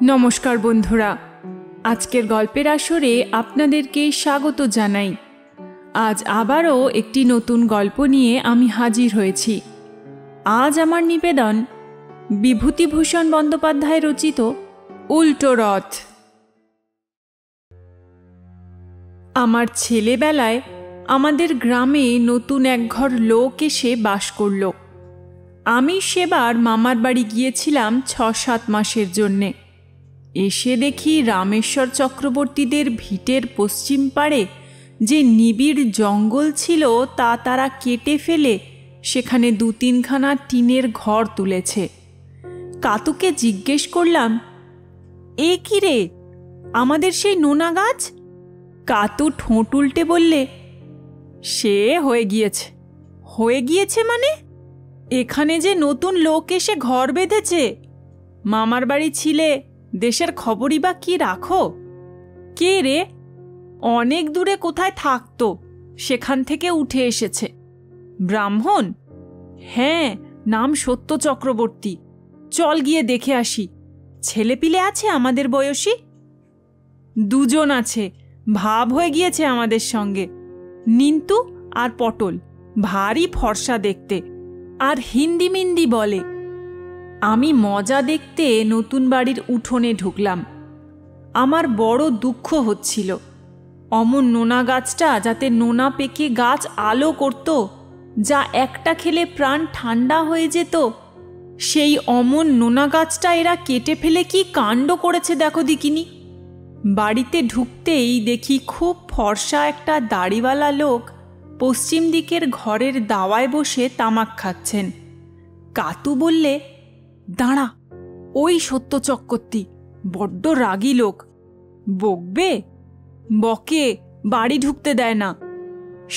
নমস্কার বন্ধুরা, আজকের গল্পের আসরে আপনাদেরকে স্বাগত জানাই। আজ আবারও একটি নতুন গল্প নিয়ে আমি হাজির হয়েছি। আজ আমার নিবেদন বিভূতিভূষণ বন্দ্যোপাধ্যায় রচিত উল্টো রথ। আমার ছেলেবেলায় আমাদের গ্রামে নতুন একঘর লোক এসে বাস করল। আমি সেবার মামার বাড়ি গিয়েছিলাম 6-7 মাসের জন্যে। এসে দেখি রামেশ্বর চক্রবর্তীদের ভিটের পশ্চিম পাড়ে যে নিবিড় জঙ্গল ছিল তা তারা কেটে ফেলে সেখানে 2-3খানা টিনের ঘর তুলেছে। কাতুকে জিজ্ঞেস করলাম, এ কি রে, আমাদের সেই নোনা গাছ? কাতু ঠোঁট উল্টে বললে, সে হয়ে গিয়েছে। হয়ে গিয়েছে মানে? এখানে যে নতুন লোক এসে ঘর বেঁধেছে। মামার বাড়ি ছিলে, দেশের খবরই বা কি রাখো? কে রে? অনেক দূরে কোথায় থাকতো, সেখান থেকে উঠে এসেছে। ব্রাহ্মণ? হ্যাঁ, নাম সত্য চক্রবর্তী। চল গিয়ে দেখে আসি। ছেলেপিলে আছে আমাদের বয়সী? 2জন আছে, ভাব হয়ে গিয়েছে আমাদের সঙ্গে। নিন্তু আর পটল, ভারী ফর্সা দেখতে, আর হিন্দি মিন্দি বলে। আমি মজা দেখতে নতুন বাড়ির উঠোনে ঢুকলাম। আমার বড় দুঃখ হচ্ছিল। অমন নোনা গাছটা যাতে নোনা পেকে গাছ আলো করত, যা একটা খেলে প্রাণ ঠান্ডা হয়ে যেত, সেই অমন নোনা গাছটা এরা কেটে ফেলে কি কাণ্ড করেছে দেখো দিকিনি। বাড়িতে ঢুকতেই দেখি খুব ফর্সা একটা দাড়িওয়ালা লোক পশ্চিম দিকের ঘরের দাওয়ায় বসে তামাক খাচ্ছেন। কাতু বললে, দাঁড়া, ওই সত্য চক্রবর্তী, বড্ড রাগী লোক। বকবে? বকে, বাড়ি ঢুকতে দেয় না।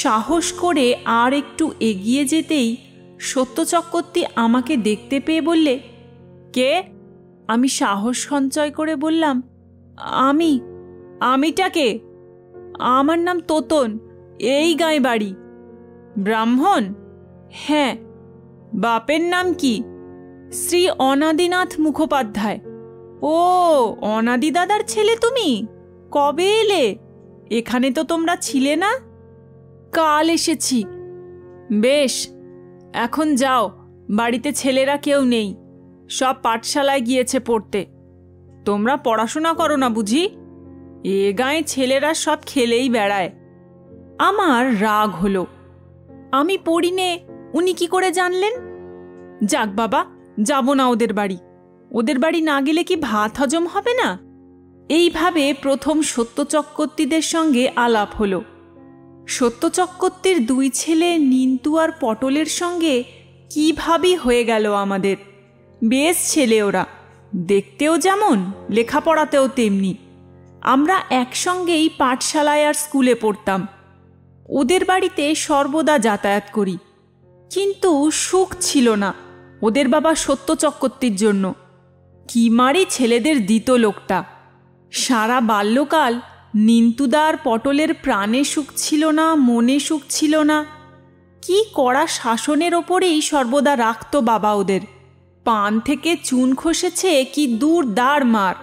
সাহস করে আর একটু এগিয়ে যেতেই সত্য চক্রবর্তী আমাকে দেখতে পেয়ে বললে, কে? আমি সাহস সঞ্চয় করে বললাম, আমিটাকে? আমার নাম তোতন, এই গাঁয়ে বাড়ি। ব্রাহ্মণ? হ্যাঁ। বাপের নাম কি? শ্রী অনাদিনাথ মুখোপাধ্যায়। ও, অনাদি দাদার ছেলে তুমি? কবে এলে? এখানে তো তোমরা ছিলে না। কাল এসেছি। বেশ, এখন যাও, বাড়িতে ছেলেরা কেউ নেই, সব পাঠশালায় গিয়েছে পড়তে। তোমরা পড়াশোনা করো না বুঝি? এ গাঁয়ে ছেলেরা সব খেলেই বেড়ায়। আমার রাগ হলো। আমি পড়ি নে, উনি কি করে জানলেন? যাক বাবা, যাব না ওদের বাড়ি। ওদের বাড়ি না গেলে কি ভাত হজম হবে না? এইভাবে প্রথম সত্য চক্রবর্তীদের সঙ্গে আলাপ হলো। সত্য চক্রবর্তীর 2 ছেলে নিন্তু আর পটলের সঙ্গে কিভাবে হয়ে গেল আমাদের। বেশ ছেলে ওরা, দেখতেও যেমন, লেখাপড়াতেও তেমনি। আমরা একসঙ্গেই পাঠশালায় আর স্কুলে পড়তাম। ওদের বাড়িতে সর্বদা যাতায়াত করি। কিন্তু সুখ ছিল না ওদের বাবা সত্য চক্রবর্তীর জন্য। কি মারি ছেলেদের দিত লোকটা। সারা বাল্যকাল নিন্তুদার পটলের প্রাণে সুখ ছিল না, মনে সুখ ছিল না। কি কড়া শাসনের ওপরেই সর্বদা রাখত বাবা ওদের। পান থেকে চুন খসেছে কি দূর দাঁড় মার।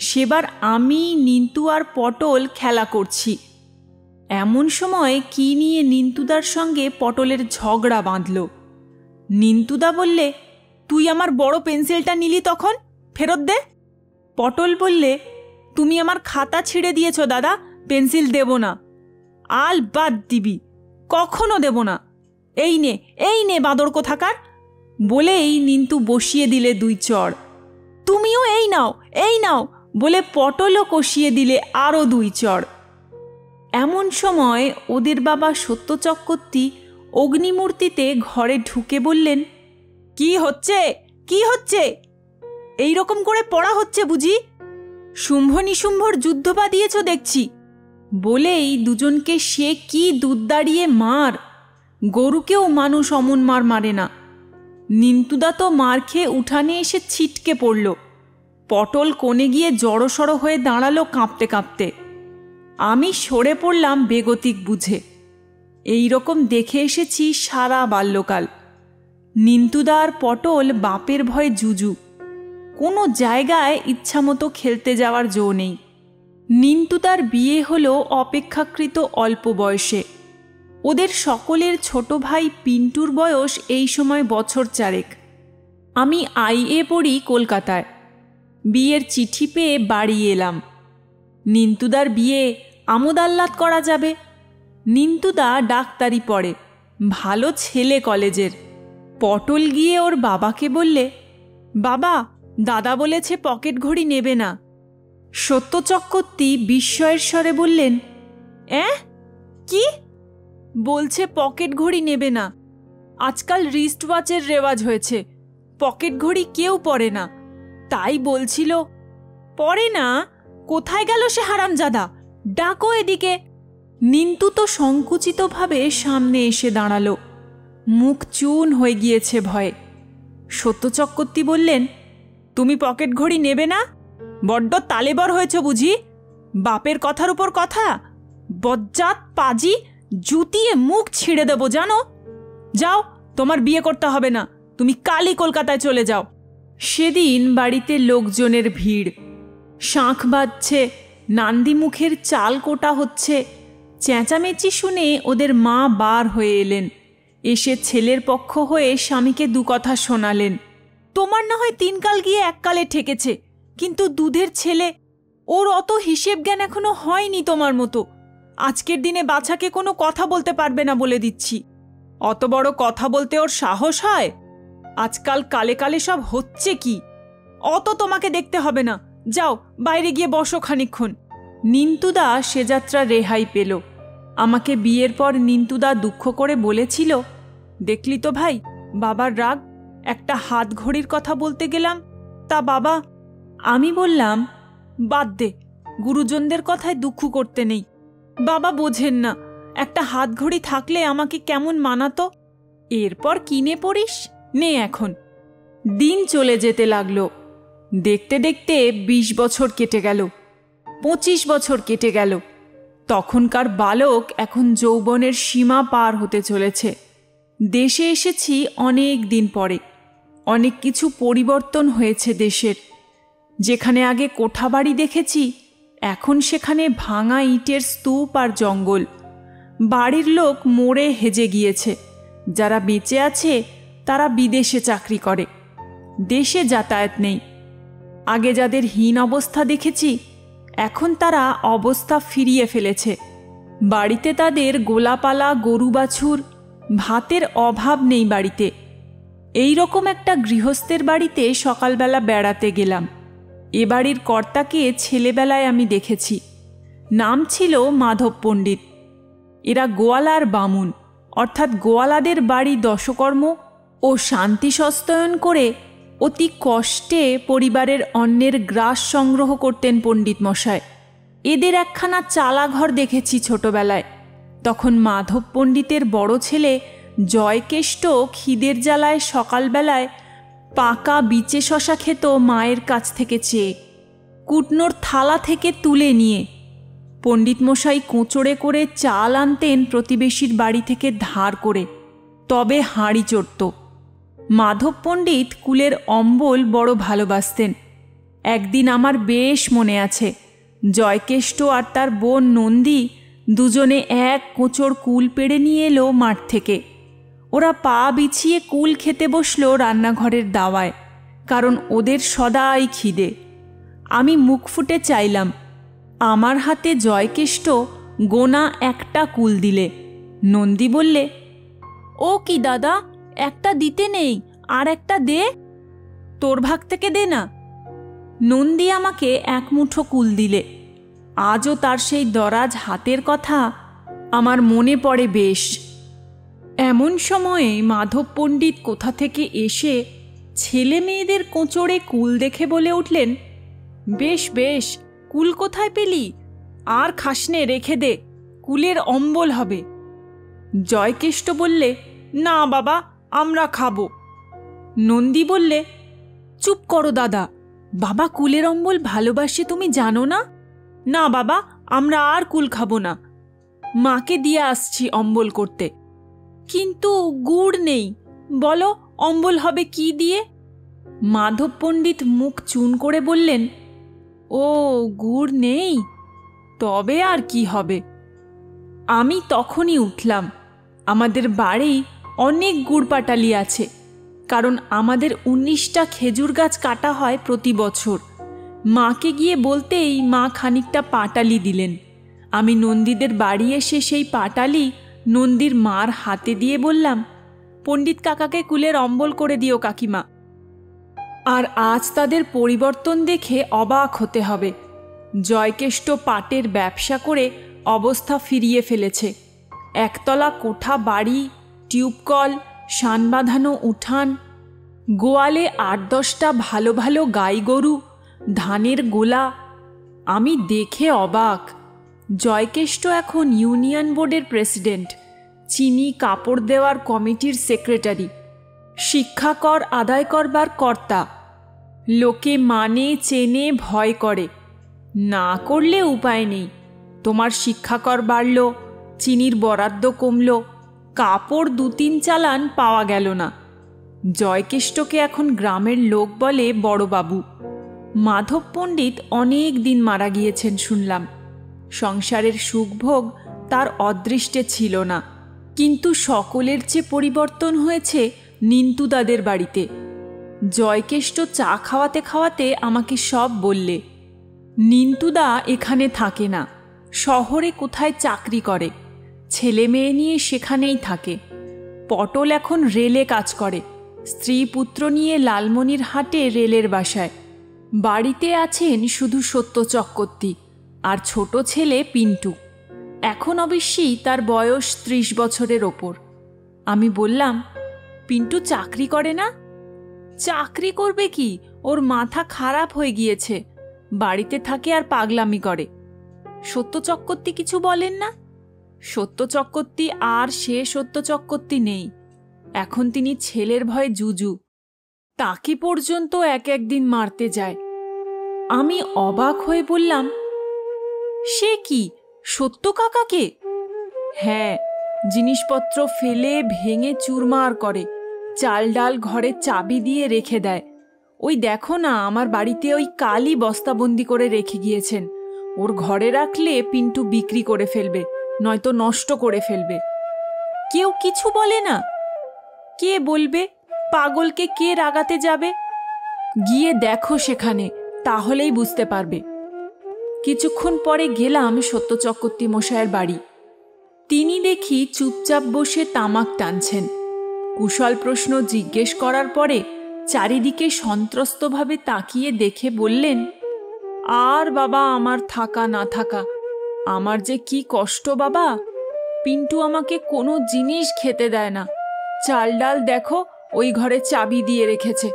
সেবার আমি, নিন্তু আর পটল খেলা করছি। এমন সময় কি নিয়ে নিন্তুদার সঙ্গে পটলের ঝগড়া বাঁধল। নিন্তুদা বললে, তুই আমার বড় পেন্সিলটা নিলি তখন, ফেরত দে। পটল বললে, তুমি আমার খাতা ছিঁড়ে দিয়েছ দাদা, পেন্সিল দেব না। আল বাদ দিবি, কখনো দেব না। এই নে বাঁদর কোথাকার। বলেই নিন্তু বসিয়ে দিলে 2 চড়। তুমিও এই নাও বলে পটলও কষিয়ে দিলে আরও 2 চড়। এমন সময় ওদের বাবা সত্য চক্রবর্তী অগ্নিমূর্তিতে ঘরে ঢুকে বললেন, কি হচ্ছে? এই রকম করে পড়া হচ্ছে বুঝি? শুম্ভ নিশুম্ভর যুদ্ধ বাঁধিয়েছ দেখছি। বলেই 2জনকে সে কি দুধ দাঁড়িয়ে মার। গরুকেও মানুষ অমন মার মারে না। নিন্তুদা তো মার খেয়ে উঠানে এসে ছিটকে পড়ল। পটল কোণে গিয়ে জড়সড় হয়ে দাঁড়ালো কাঁপতে কাঁপতে। আমি সরে পড়লাম বেগতিক বুঝে। এই রকম দেখে এসেছি সারা বাল্যকাল। নিন্তুদা আর পটল বাপের ভয়ে জুজু। কোনো জায়গায় ইচ্ছামতো খেলতে যাওয়ার জো নেই। নিন্তুদার বিয়ে হলো অপেক্ষাকৃত অল্প বয়সে। ওদের সকলের ছোট ভাই পিন্টুর বয়স এই সময় বছর 4। আমি আইএ পড়ি কলকাতায়। বিয়ের চিঠি পেয়ে বাড়ি এলাম। নিন্তুদার বিয়ে আমোদ আহ্লাদ করা যাবে। নিন্তুদা ডাক্তারি পড়ে, ভালো ছেলে কলেজের। পটল গিয়ে ওর বাবাকে বললে, বাবা, দাদা বলেছে পকেট ঘড়ি নেবে না। সত্য চক্রবর্তী বিস্ময়ের স্বরে বললেন, কি? বলছে পকেট ঘড়ি নেবে না। আজকাল রিস্ট ওয়াচের রেওয়াজ হয়েছে, পকেট ঘড়ি কেউ পরে না। তাই বলছিল। পরে না? কোথায় গেল সে হারামজাদা? ডাকো এদিকে। নিন্তু তো সংকুচিতভাবে সামনে এসে দাঁড়ালো, মুখ চুন হয়ে গিয়েছে ভয়ে। সত্য চক্রবর্তী বললেন, তুমি পকেট ঘড়ি নেবে না? বড্ড তালেবর হয়েছ বুঝি? বাপের কথার উপর কথা! বজ্জাত পাজি, জুতিয়ে মুখ ছিঁড়ে দেবো জানো। যাও, তোমার বিয়ে করতে হবে না, তুমি কালই কলকাতায় চলে যাও। সেদিন বাড়িতে লোকজনের ভিড়। শাঁখ বাজছে, নান্দি মুখের চাল কোটা হচ্ছে। চেঁচামেচি শুনে ওদের মা বার হয়ে এলেন। এসে ছেলের পক্ষ হয়ে স্বামীকে 2 কথা শোনালেন। তোমার না হয় 3 কাল গিয়ে 1 কালে ঠেকেছে, কিন্তু দুধের ছেলে, ওর অত হিসেব জ্ঞান এখনো হয়নি তোমার মতো। আজকের দিনে বাছাকে কোনো কথা বলতে পারবে না বলে দিচ্ছি। অত বড় কথা বলতে ওর সাহস হয়? আজকাল কালে কালে সব হচ্ছে কি? অত তোমাকে দেখতে হবে না, যাও বাইরে গিয়ে বসো খানিকক্ষণ। নিন্তুদা সে যাত্রা রেহাই পেল। আমাকে বিয়ের পর নিন্তুদা দুঃখ করে বলেছিল, দেখলি তো ভাই, বাবার রাগ। একটা হাত ঘড়ির কথা বলতে গেলাম, তা বাবা। আমি বললাম, বাদ দে, গুরুজনদের কথায় দুঃখ করতে নেই। বাবা বোঝেন না, একটা হাত ঘড়ি থাকলে আমাকে কেমন মানাতো। এরপর কিনে পড়িস নে এখন। দিন চলে যেতে লাগলো। দেখতে দেখতে 20 বছর কেটে গেল, 25 বছর কেটে গেল। তখনকার বালক এখন যৌবনের সীমা পার হতে চলেছে। দেশে এসেছি অনেক দিন পরে। অনেক কিছু পরিবর্তন হয়েছে দেশের। যেখানে আগে কোঠাবাড়ি দেখেছি, এখন সেখানে ভাঙা ইটের স্তূপ আর জঙ্গল। বাড়ির লোক মরে হেজে গিয়েছে। যারা বেঁচে আছে তারা বিদেশে চাকরি করে, দেশে যাতায়াত নেই। আগে যাদের হীন অবস্থা দেখেছি, এখন তারা অবস্থা ফিরিয়ে ফেলেছে। বাড়িতে তাদের গোলাপালা, গরু বাছুর, ভাতের অভাব নেই বাড়িতে। এই রকম একটা গৃহস্থের বাড়িতে সকালবেলা বেড়াতে গেলাম। এ বাড়ির কর্তাকে ছেলেবেলায় আমি দেখেছি। নাম ছিল মাধব পণ্ডিত। এরা গোয়ালার বামুন, অর্থাৎ গোয়ালাদের বাড়ি দশকর্ম ও শান্তি সস্তয়ন করে অতি কষ্টে পরিবারের অন্নের গ্রাস সংগ্রহ করতেন পণ্ডিত মশায়। এদের একখানা চালাঘর দেখেছি ছোটবেলায়। তখন মাধব পণ্ডিতের বড় ছেলে জয়কেষ্ট খিদের জ্বালায় সকালবেলায় পাকা বিচে শশা খেত মায়ের কাছ থেকে চেয়ে, কুটনোর থালা থেকে তুলে নিয়ে। পণ্ডিত মশাই কোঁচড়ে করে চাল আনতেন প্রতিবেশীর বাড়ি থেকে ধার করে, তবে হাঁড়ি চড়ত। মাধব পণ্ডিত কুলের অম্বল বড় ভালোবাসতেন। একদিন আমার বেশ মনে আছে, জয়কেষ্ট আর তার বোন নন্দী দুজনে এক কোঁচড় কুল পেড়ে নিয়ে এলো মাঠ থেকে। ওরা পা বিছিয়ে কুল খেতে বসলো রান্নাঘরের দাওয়ায়, কারণ ওদের সদাই খিদে। আমি মুখ ফুটে চাইলাম। আমার হাতে জয়কেষ্ট গোনা একটা কুল দিলে। নন্দী বললে, ও কি দাদা, একটা দিতে নেই, আর একটা দে, তোর ভাগ থেকে দে না। নন্দী আমাকে 1 মুঠো কুল দিলে। আজও তার সেই দরাজ হাতের কথা আমার মনে পড়ে বেশ। এমন সময়ে মাধব পণ্ডিত কোথা থেকে এসে ছেলে মেয়েদের কোঁচড়ে কুল দেখে বলে উঠলেন, বেশ বেশ, কুল কোথায় পেলি? আর খাসনে, রেখে দে, কুলের অম্বল হবে। জয়কেষ্ট বললে, না বাবা, আমরা খাবো। নন্দী বললে, চুপ করো দাদা, বাবা কুলের অম্বল ভালোবাসে তুমি জানো না? না বাবা, আমরা আর কুল খাবো না, মাকে দিয়ে আসছি অম্বল করতে। কিন্তু গুড় নেই, বলো অম্বল হবে কি দিয়ে? মাধব পণ্ডিত মুখ চুন করে বললেন, ও গুড় নেই, তবে আর কি হবে। আমি তখনই উঠলাম। আমাদের বাড়ি অনেক গুড় পাটালি আছে, কারণ আমাদের 19টা খেজুর গাছ কাটা হয় প্রতি বছর। মাকে গিয়ে বলতেই মা খানিকটা পাটালি দিলেন। আমি নন্দীদের বাড়ি এসে সেই পাটালি নন্দীর মার হাতে দিয়ে বললাম, পণ্ডিত কাকাকে কুলের অম্বল করে দিও কাকিমা। আর আজ তাদের পরিবর্তন দেখে অবাক হতে হবে। জয়কেষ্ট পাটের ব্যবসা করে অবস্থা ফিরিয়ে ফেলেছে। একতলা কোঠা বাড়ি, টিউবকল, শান বাঁধানো উঠান, গোয়ালে 8-10টা ভালো ভালো গাই গরু, ধানের গোলা। আমি দেখে অবাক। জয়কেষ্ট এখন ইউনিয়ন বোর্ডের প্রেসিডেন্ট, চিনি কাপড় দেওয়ার কমিটির সেক্রেটারি, শিক্ষাকর আদায় করবার কর্তা। লোকে মানে, চেনে, ভয় করে। না করলে উপায় নেই। তোমার শিক্ষাকর বাড়ল, চিনির বরাদ্দ কমল, কাপড় 2-3 চালান পাওয়া গেল না। জয়কেষ্টকে এখন গ্রামের লোক বলে বড়বাবু। মাধব পণ্ডিত অনেক দিন মারা গিয়েছেন শুনলাম। সংসারের সুখভোগ তার অদৃষ্টে ছিল না। কিন্তু সকলের চেয়ে পরিবর্তন হয়েছে নিন্তুদাদের বাড়িতে। জয়কেষ্ট চা খাওয়াতে খাওয়াতে আমাকে সব বললে। নিন্তুদা এখানে থাকে না, শহরে কোথায় চাকরি করে। ছেলে মেয়ে নিয়ে সেখানেই থাকে। পটল এখন রেলে কাজ করে, স্ত্রী পুত্র নিয়ে লালমনিরহাটে রেলের বাসায়। বাড়িতে আছেন শুধু সত্য চক্রবর্তী আর ছোট ছেলে পিন্টু। এখন অবশ্যই তার বয়স 30 বছরের ওপর। আমি বললাম, পিন্টু চাকরি করে না? চাকরি করবে কি, ওর মাথা খারাপ হয়ে গিয়েছে। বাড়িতে থাকে আর পাগলামি করে। সত্য চক্রবর্তী কিছু বলেন না? সত্য চক্রবর্তী আর সে সত্য চক্রবর্তী নেই। এখন তিনি ছেলের ভয়ে জুজু। তাকে পর্যন্ত একদিন মারতে যায়। আমি অবাক হয়ে বললাম, সে কি, সত্য কাকাকে? হ্যাঁ, জিনিসপত্র ফেলে ভেঙে চুরমার করে, চাল ডাল ঘরে চাবি দিয়ে রেখে দেয়। ওই দেখো না, আমার বাড়িতে ওই কালই বস্তাবন্দি করে রেখে গিয়েছেন। ওর ঘরে রাখলে পিন্টু বিক্রি করে ফেলবে, নয়তো নষ্ট করে ফেলবে। কেউ কিছু বলে না? কে বলবে? পাগলকে কে রাগাতে যাবে? গিয়ে দেখো সেখানে, তাহলেই বুঝতে পারবে। কিছুক্ষণ পরে গেলাম সত্য চক্রবর্তী মশায়ের বাড়ি। তিনি দেখি চুপচাপ বসে তামাক টানছেন। কুশল প্রশ্ন জিজ্ঞেস করার পরে চারিদিকে সন্ত্রস্তভাবে তাকিয়ে দেখে বললেন, আর বাবা আমার থাকা না থাকা, আমার যে কি কষ্ট বাবা। পিন্টু আমাকে কোনো জিনিস খেতে দেয় না। চাল ডাল দেখো ওই ঘরে চাবি দিয়ে রেখেছে।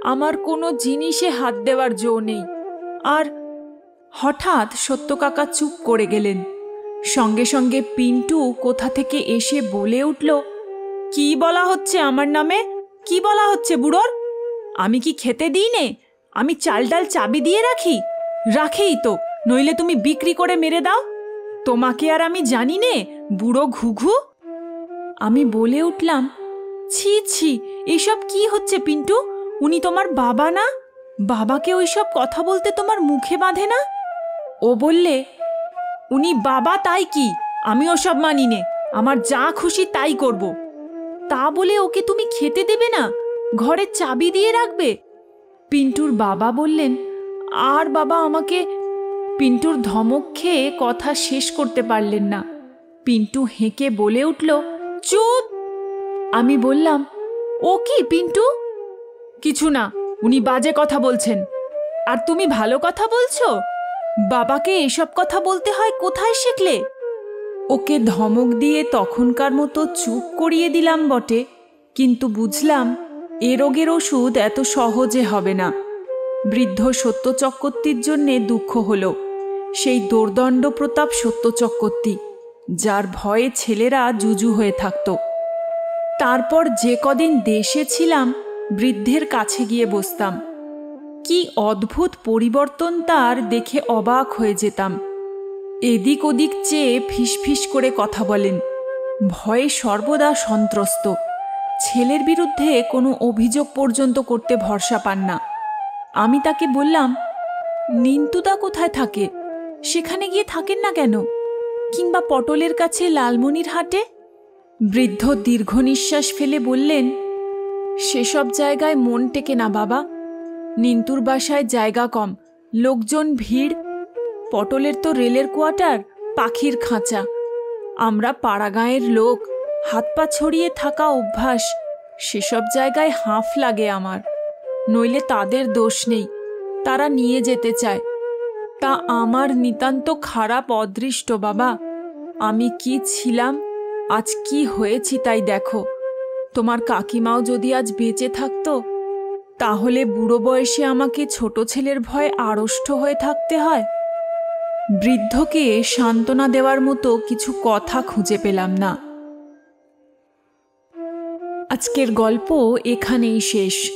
আমার কোনো জিনিসে হাত দেওয়ার জো নেই। আর হঠাৎ সত্য কাকা চুপ করে গেলেন। সঙ্গে সঙ্গে পিন্টু কোথা থেকে এসে বলে উঠল, কি বলা হচ্ছে আমার নামে? কি বলা হচ্ছে বুড়োর? আমি কি খেতে দিই নে? আমি চাল ডাল চাবি দিয়ে রাখি? রাখেই তো, নইলে তুমি বিক্রি করে মেরে দাও। তোমাকে আর আমি জানি নে, বুড়ো ঘুঘু। আমি বলে উঠলাম, ছি ছি, এসব কি হচ্ছে পিন্টু? উনি তোমার বাবা না? বাবাকে ওইসব কথা বলতে তোমার মুখে বাঁধে না? ও বললে, উনি বাবা তাই কি, আমি ওসব মানি নে, আমার যা খুশি তাই করব। তা বলে ওকে তুমি খেতে দেবে না? ঘরে চাবি দিয়ে রাখবে? পিন্টুর বাবা বললেন, আর বাবা আমাকে। পিন্টুর ধমক খেয়ে কথা শেষ করতে পারলেন না। পিন্টু হেঁকে বলে উঠল, চুপ। আমি বললাম, ও কি পিন্টু? কিছু না, উনি বাজে কথা বলছেন। আর তুমি ভালো কথা বলছো? বাবাকে এসব কথা বলতে হয় কোথায় শিখলে? ওকে ধমক দিয়ে তখনকার মতো চুপ করিয়ে দিলাম বটে, কিন্তু বুঝলাম এ রোগের ওষুধ এত সহজে হবে না। বৃদ্ধ সত্য চক্রবর্তীর জন্যে দুঃখ হলো। সেই দোর্দণ্ড প্রতাপ সত্য চক্রবর্তী, যার ভয়ে ছেলেরা জুজু হয়ে থাকত। তারপর যে কদিন দেশে ছিলাম, বৃদ্ধের কাছে গিয়ে বসতাম। কি অদ্ভুত পরিবর্তন তার, দেখে অবাক হয়ে যেতাম। এদিক ওদিক চেয়ে ফিসফিস করে কথা বলেন, ভয়ে সর্বদা সন্ত্রস্ত। ছেলের বিরুদ্ধে কোনো অভিযোগ পর্যন্ত করতে ভরসা পান না। আমি তাকে বললাম, নিন্তুদা কোথায় থাকে, সেখানে গিয়ে থাকেন না কেন? কিংবা পটলের কাছে লালমনির হাটে? বৃদ্ধ দীর্ঘ নিঃশ্বাস ফেলে বললেন, সেসব জায়গায় মন টেকে না বাবা। নিন্তুর বাসায় জায়গা কম, লোকজন ভিড়। পটলের তো রেলের কোয়ার্টার, পাখির খাঁচা। আমরা পাড়াগাঁয়ের লোক, হাত পা ছড়িয়ে থাকা অভ্যাস। সেসব জায়গায় হাঁফ লাগে আমার। নইলে তাদের দোষ নেই, তারা নিয়ে যেতে চায়। তা আমার নিতান্ত খারাপ অদৃষ্ট বাবা। আমি কি ছিলাম, আজ কি হয়েছি তাই দেখো। তোমার কাকিমাও যদি আজ বেঁচে থাকতো, তাহলে বুড়ো বয়সে আমাকে ছোট ছেলের ভয়ে আড়ষ্ট হয়ে থাকতে হয়। বৃদ্ধকে সান্ত্বনা দেওয়ার মতো কিছু কথা খুঁজে পেলাম না। আজকের গল্প এখানেই শেষ।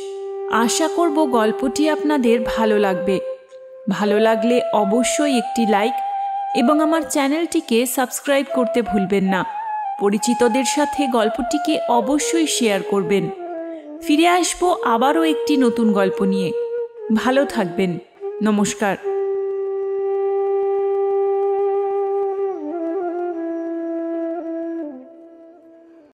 আশা করব গল্পটি আপনাদের ভালো লাগবে। ভালো লাগলে অবশ্যই একটি লাইক এবং আমার চ্যানেলটিকে সাবস্ক্রাইব করতে ভুলবেন না। পরিচিতদের সাথে গল্পটিকে অবশ্যই শেয়ার করবেন। ফিরে আসবো আবারও একটি নতুন গল্প নিয়ে। ভালো থাকবেন। নমস্কার।